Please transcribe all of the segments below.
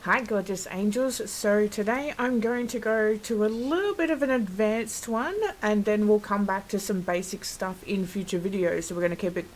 Hi gorgeous angels, so today I'm going to go to a little bit of an advanced one and then we'll come back to some basic stuff in future videos. So we're going to keep it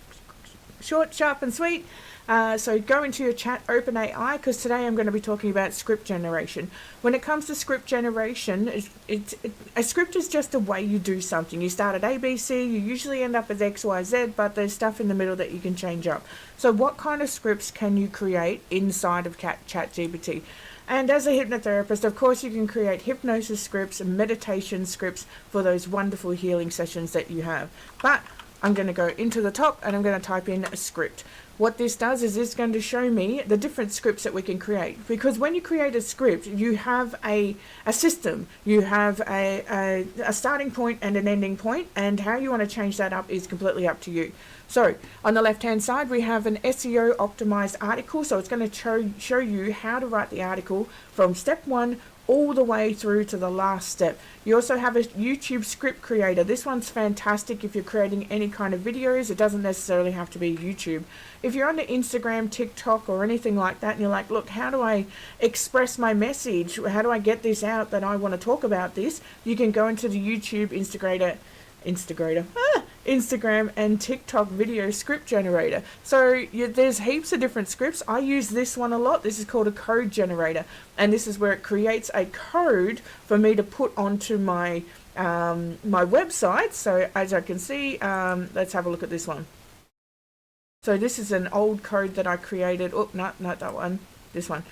short, sharp and sweet. So go into your chat, open AI, because today I'm going to be talking about script generation. When it comes to script generation, a script is just a way you do something. You start at ABC, you usually end up with XYZ, but there's stuff in the middle that you can change up. So what kind of scripts can you create inside of Chatgpt? And as a hypnotherapist, of course, you can create hypnosis scripts and meditation scripts for those wonderful healing sessions that you have. But I'm going to go into the top and I'm going to type in a script. What this does is it's going to show me the different scripts that we can create. Because when you create a script, you have a system. You have a starting point and an ending point, and how you want to change that up is completely up to you. So on the left hand side we have an SEO optimized article, so it's going to show you how to write the article from step 1 all the way through to the last step. You also have a YouTube script creator. This one's fantastic if you're creating any kind of videos. It doesn't necessarily have to be YouTube. If you're on the Instagram, TikTok or anything like that and you're like, look, how do I express my message? How do I get this out that I want to talk about this? You can go into the YouTube Instagram and TikTok video script generator. So there's heaps of different scripts. I use this one a lot. This is called a code generator, and this is where it creates a code for me to put onto my my website. So as I can see, let's have a look at this one. So this is an old code that I created. Oh, not that one. This one.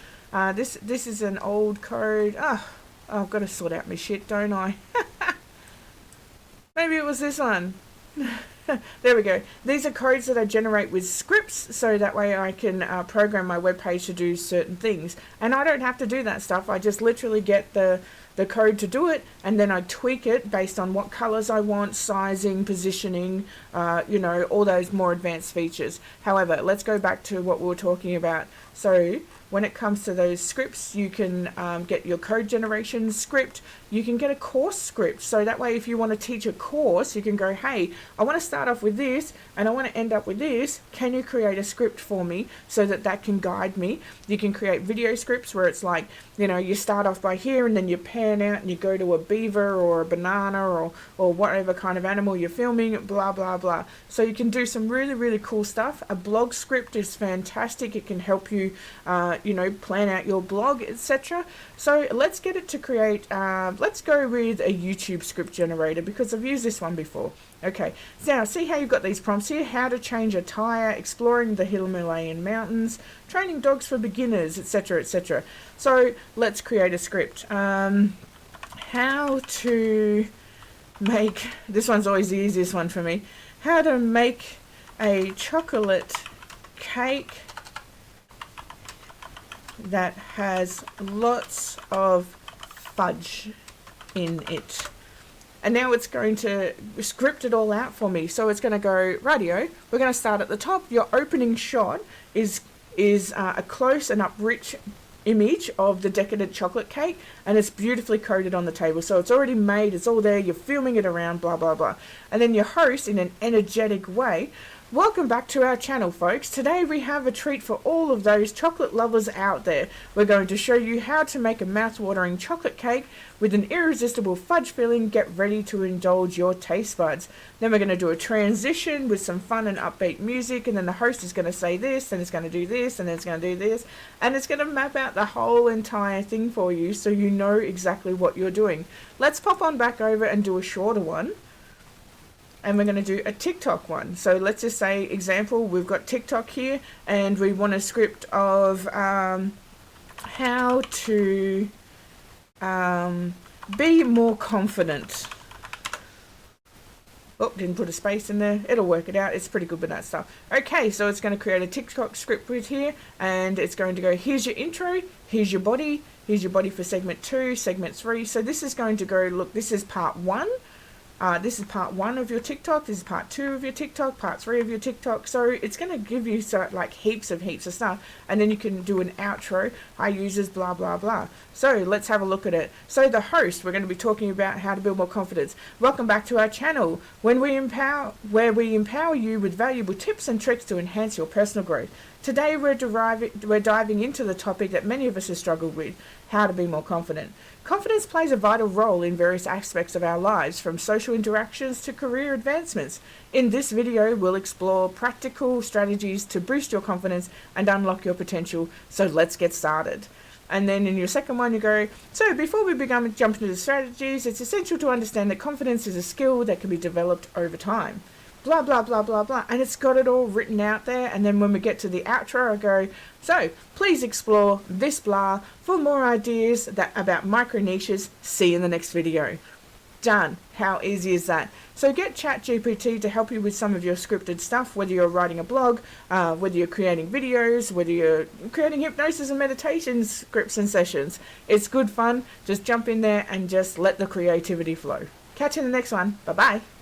This is an old code. I've got to sort out my shit, don't I? Maybe it was this one. There we go. These are codes that I generate with scripts, so that way I can program my web page to do certain things. And I don't have to do that stuff. I just literally get the code to do it, and then I tweak it based on what colors I want, sizing, positioning, you know, all those more advanced features. However, let's go back to what we were talking about. So when it comes to those scripts, you can get your code generation script. You can get a course script. So that way, if you want to teach a course, you can go, hey, I want to start off with this and I want to end up with this. Can you create a script for me so that that can guide me? You can create video scripts where it's like, you know, you start off by here and then you pan out and you go to a beaver or a banana or whatever kind of animal you're filming, blah, blah, blah. So you can do some really, really cool stuff. A blog script is fantastic. It can help you you know, plan out your blog, etc. So let's get it to create, let's go with a YouTube script generator because I've used this one before. Okay, so now see how you've got these prompts here: how to change a tire, exploring the Himalayan mountains, training dogs for beginners, etc., etc. So let's create a script. How to make, this one's always the easiest one for me, how to make a chocolate cake that has lots of fudge in it. And now it's going to script it all out for me. So it's going to go, radio, we're going to start at the top. Your opening shot is a close and up rich image of the decadent chocolate cake, and it's beautifully coded on the table. So it's already made, it's all there, you're filming it around, blah, blah, blah. And then your host, in an energetic way, welcome back to our channel, folks. Today we have a treat for all of those chocolate lovers out there. We're going to show you how to make a mouth-watering chocolate cake with an irresistible fudge filling. Get ready to indulge your taste buds. Then we're going to do a transition with some fun and upbeat music, and then the host is going to say this, and it's going to do this, and then it's going to do this, and it's going to map out the whole entire thing for you so you know exactly what you're doing. Let's pop on back over and do a shorter one. And we're going to do a TikTok one. So let's just say, example, we've got TikTok here and we want a script of how to be more confident. Oh, didn't put a space in there. It'll work it out. It's pretty good with that stuff. Okay, so it's going to create a TikTok script with here, and it's going to go, here's your intro, here's your body for segment 2, segment 3. So this is going to go, look, this is part 1. This is part 1 of your TikTok, this is part 2 of your TikTok, part 3 of your TikTok. So it's going to give you like heaps of stuff, and then you can do an outro. I use this blah blah blah. So let's have a look at it. So the host, we're going to be talking about how to build more confidence. Welcome back to our channel, where we empower you with valuable tips and tricks to enhance your personal growth. Today we're diving into the topic that many of us have struggled with: how to be more confident. Confidence plays a vital role in various aspects of our lives, from social interactions to career advancements. In this video, we'll explore practical strategies to boost your confidence and unlock your potential. So let's get started. And then in your second one, you go, so before we jump into the strategies, it's essential to understand that confidence is a skill that can be developed over time. Blah, blah, blah, blah, blah. And it's got it all written out there. And then when we get to the outro, I go, so please explore this blah for more ideas about micro niches. See you in the next video. Done. How easy is that? So get Chatgpt to help you with some of your scripted stuff, whether you're writing a blog, whether you're creating videos, whether you're creating hypnosis and meditation scripts and sessions. It's good fun. Just jump in there and just let the creativity flow. Catch you in the next one. Bye-bye.